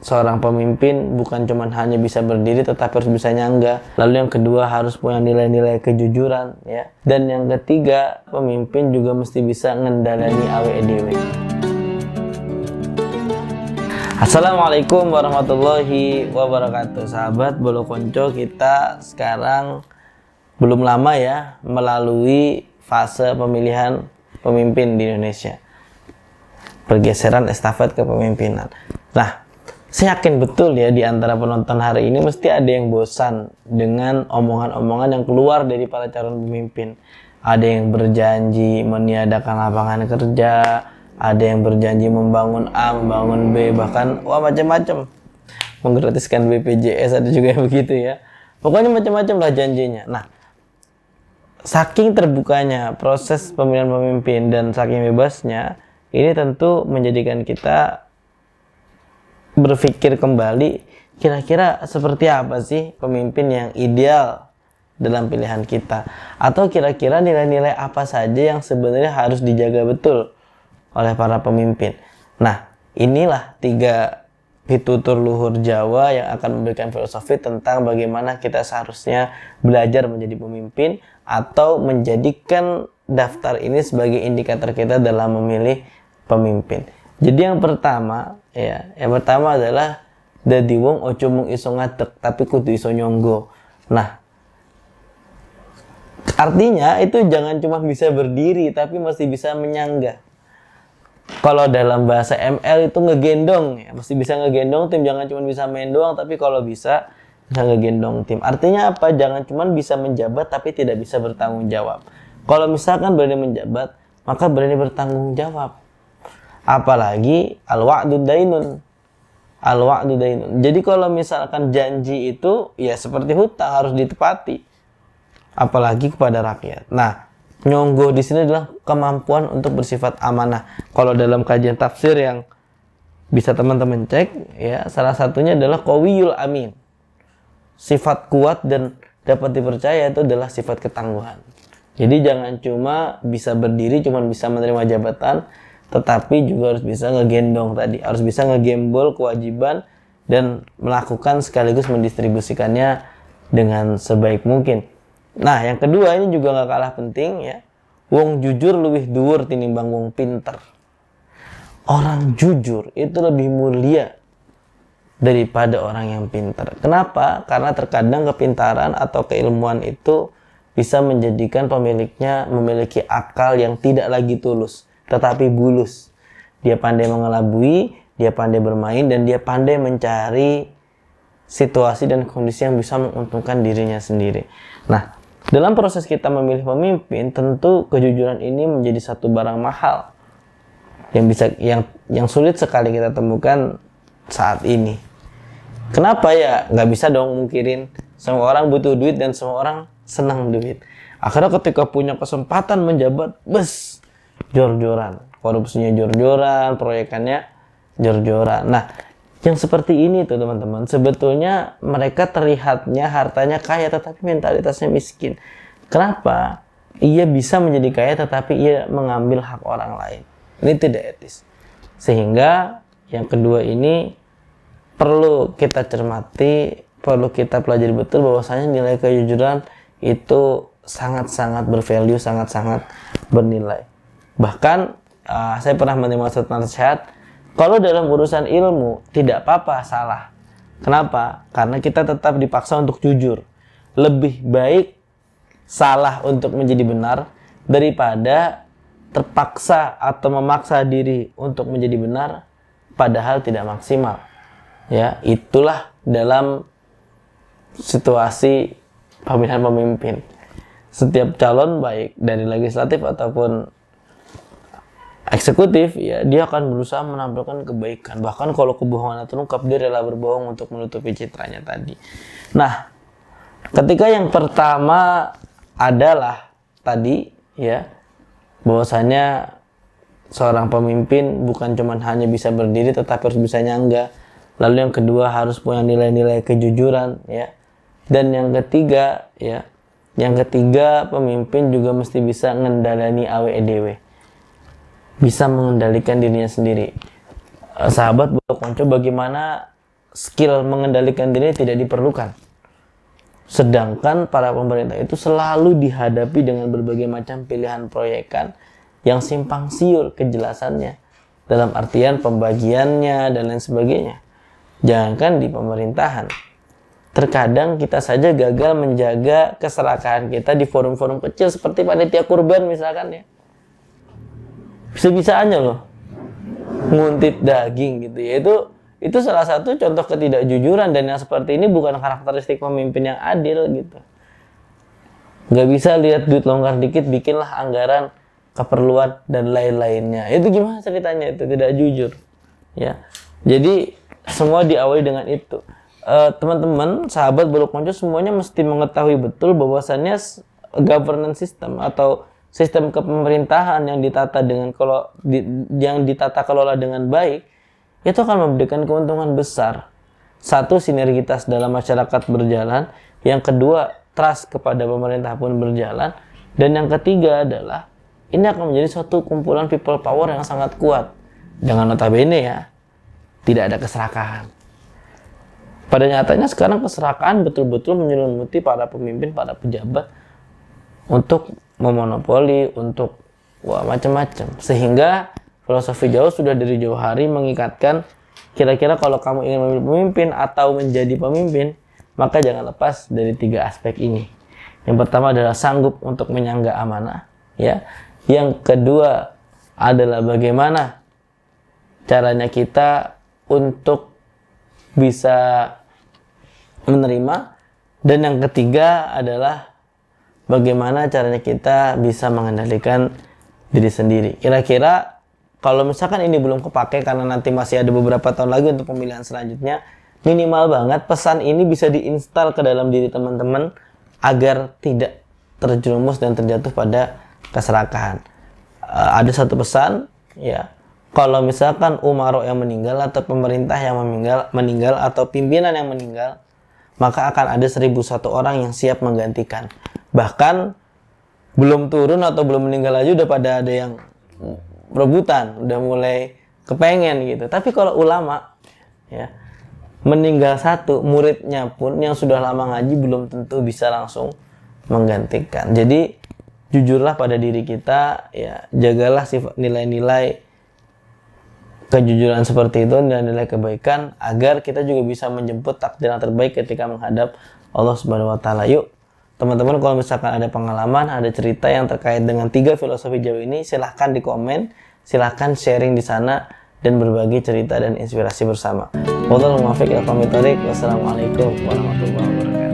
seorang pemimpin bukan cuma hanya bisa berdiri tetapi harus bisa nyangga. Lalu yang kedua harus punya nilai-nilai kejujuran ya. Dan yang ketiga, pemimpin juga mesti bisa ngendalani awake dhewe. Assalamualaikum warahmatullahi wabarakatuh. Sahabat Bolo Konco, kita sekarang belum lama ya melalui fase pemilihan pemimpin di Indonesia. Pergeseran estafet kepemimpinan. Nah, saya yakin betul ya di antara penonton hari ini mesti ada yang bosan dengan omongan-omongan yang keluar dari para calon pemimpin. Ada yang berjanji meniadakan lapangan kerja, ada yang berjanji membangun A, membangun B, bahkan macam-macam. Menggratiskan BPJS, ada juga yang begitu ya. Pokoknya macam-macam lah janjinya. Nah, saking terbukanya proses pemilihan pemimpin dan saking bebasnya, ini tentu menjadikan kita berpikir kembali, kira-kira seperti apa sih pemimpin yang ideal dalam pilihan kita, atau kira-kira nilai-nilai apa saja yang sebenarnya harus dijaga betul oleh para pemimpin. Nah, inilah 3 pitutur luhur Jawa yang akan memberikan filosofi tentang bagaimana kita seharusnya belajar menjadi pemimpin atau menjadikan daftar ini sebagai indikator kita dalam memilih pemimpin. Jadi yang pertama adalah dadi wong ojo mung iso ngadeg tapi kudu iso nyonggo. Nah, artinya itu jangan cuma bisa berdiri tapi masih bisa menyangga. Kalau dalam bahasa ML itu ngegendong ya, mesti bisa ngegendong tim, jangan cuma bisa main doang tapi kalau bisa ngegendong tim. Artinya apa? Jangan cuma bisa menjabat tapi tidak bisa bertanggung jawab. Kalau misalkan berani menjabat, maka berani bertanggung jawab. Apalagi al-wa'du dainun. Al-wa'du dainun. Jadi kalau misalkan janji itu ya seperti hutang, harus ditepati. Apalagi kepada rakyat. Nah, nyonggo di sini adalah kemampuan untuk bersifat amanah. Kalau dalam kajian tafsir yang bisa teman-teman cek ya, salah satunya adalah qawiyul amin. Sifat kuat dan dapat dipercaya itu adalah sifat ketangguhan. Jadi jangan cuma bisa berdiri, cuma bisa menerima jabatan, tetapi juga harus bisa ngegendong tadi, harus bisa ngegembol kewajiban dan melakukan sekaligus mendistribusikannya dengan sebaik mungkin. Nah, yang kedua ini juga gak kalah penting ya. Wong jujur luwih dhuwur tinimbang wong pinter. Orang jujur itu lebih mulia daripada orang yang pintar. Kenapa? Karena terkadang kepintaran atau keilmuan itu bisa menjadikan pemiliknya memiliki akal yang tidak lagi tulus, tetapi bulus. Dia pandai mengelabui, dia pandai bermain, dan dia pandai mencari situasi dan kondisi yang bisa menguntungkan dirinya sendiri. Nah, dalam proses kita memilih pemimpin, tentu kejujuran ini menjadi satu barang mahal yang sulit sekali kita temukan saat ini. Kenapa ya? Nggak bisa dong mungkirin semua orang butuh duit dan semua orang senang duit. Akhirnya ketika punya kesempatan menjabat, jor-joran, korupsinya jor-joran, proyekannya jor-joran. Nah, yang seperti ini tuh teman-teman, sebetulnya mereka terlihatnya hartanya kaya tetapi mentalitasnya miskin. Kenapa? Ia bisa menjadi kaya tetapi ia mengambil hak orang lain. Ini tidak etis. Sehingga yang kedua ini perlu kita cermati, perlu kita pelajari betul bahwasanya nilai kejujuran itu sangat-sangat bervalue, sangat-sangat bernilai. Bahkan saya pernah menerima satu nasihat, kalau dalam urusan ilmu, tidak apa-apa salah. Kenapa? Karena kita tetap dipaksa untuk jujur. Lebih baik salah untuk menjadi benar daripada terpaksa atau memaksa diri untuk menjadi benar padahal tidak maksimal. Ya, itulah dalam situasi pemilihan pemimpin. Setiap calon baik dari legislatif ataupun eksekutif ya, dia akan berusaha menampilkan kebaikan. Bahkan kalau kebohongan terungkap, dia rela berbohong untuk menutupi citranya tadi. Nah, ketika yang pertama adalah tadi ya, bahwasanya seorang pemimpin bukan cuma hanya bisa berdiri tetapi harus bisa nyangga. Lalu yang kedua harus punya nilai-nilai kejujuran ya. Dan yang ketiga pemimpin juga mesti bisa ngendalani awake dhewe. Bisa mengendalikan dirinya sendiri. Sahabat Bolo Konco, bagaimana skill mengendalikan diri tidak diperlukan. Sedangkan para pemerintah itu selalu dihadapi dengan berbagai macam pilihan proyekan yang simpang siur kejelasannya, dalam artian pembagiannya dan lain sebagainya. Jangankan di pemerintahan, terkadang kita saja gagal menjaga keserakahan kita di forum-forum kecil seperti panitia kurban misalkan ya. Bisa-bisanya loh nguntit daging gitu ya. Itu salah satu contoh ketidakjujuran, dan yang seperti ini bukan karakteristik pemimpin yang adil gitu. Gak bisa lihat duit longgar dikit bikinlah anggaran keperluan dan lain-lainnya. Itu gimana ceritanya? Itu tidak jujur ya. Jadi semua diawali dengan itu. Teman-teman, sahabat Bolu Konco semuanya mesti mengetahui betul bahwasannya governance system atau sistem kepemerintahan yang ditata kelola dengan baik itu akan memberikan keuntungan besar. Satu, sinergitas dalam masyarakat berjalan. Yang kedua, trust kepada pemerintah pun berjalan. Dan yang ketiga adalah ini akan menjadi suatu kumpulan people power yang sangat kuat. Dengan notabene ya, tidak ada keserakahan. Pada nyatanya sekarang keserakahan betul-betul menyelimuti para pemimpin, para pejabat untuk memonopoli, untuk macam-macam. Sehingga filosofi Jawa sudah dari jauh hari mengikatkan, kira-kira kalau kamu ingin memilih pemimpin atau menjadi pemimpin, maka jangan lepas dari 3 aspek ini. Yang pertama adalah sanggup untuk menyangga amanah, ya. Yang kedua adalah bagaimana caranya kita untuk bisa menerima, dan yang ketiga adalah bagaimana caranya kita bisa mengendalikan diri sendiri. Kira-kira kalau misalkan ini belum kepake karena nanti masih ada beberapa tahun lagi untuk pemilihan selanjutnya, minimal banget pesan ini bisa diinstal ke dalam diri teman-teman agar tidak terjerumus dan terjatuh pada keserakahan. Ada satu pesan ya, kalau misalkan umaro yang meninggal atau pemerintah yang meninggal atau pimpinan yang meninggal, maka akan ada 1001 orang yang siap menggantikan. Bahkan belum turun atau belum meninggal aja udah pada ada yang rebutan, udah mulai kepengen gitu. Tapi kalau ulama ya, meninggal satu, muridnya pun yang sudah lama ngaji belum tentu bisa langsung menggantikan. Jadi jujurlah pada diri kita ya, jagalah sifat nilai-nilai kejujuran seperti itu dan nilai kebaikan agar kita juga bisa menjemput takdir yang terbaik ketika menghadap Allah Subhanahu wa taala. Yuk, teman-teman, kalau misalkan ada pengalaman, ada cerita yang terkait dengan 3 filosofi Jawa ini, silahkan di komen, silahkan sharing di sana dan berbagi cerita dan inspirasi bersama. Wassalamualaikum warahmatullahi wabarakatuh.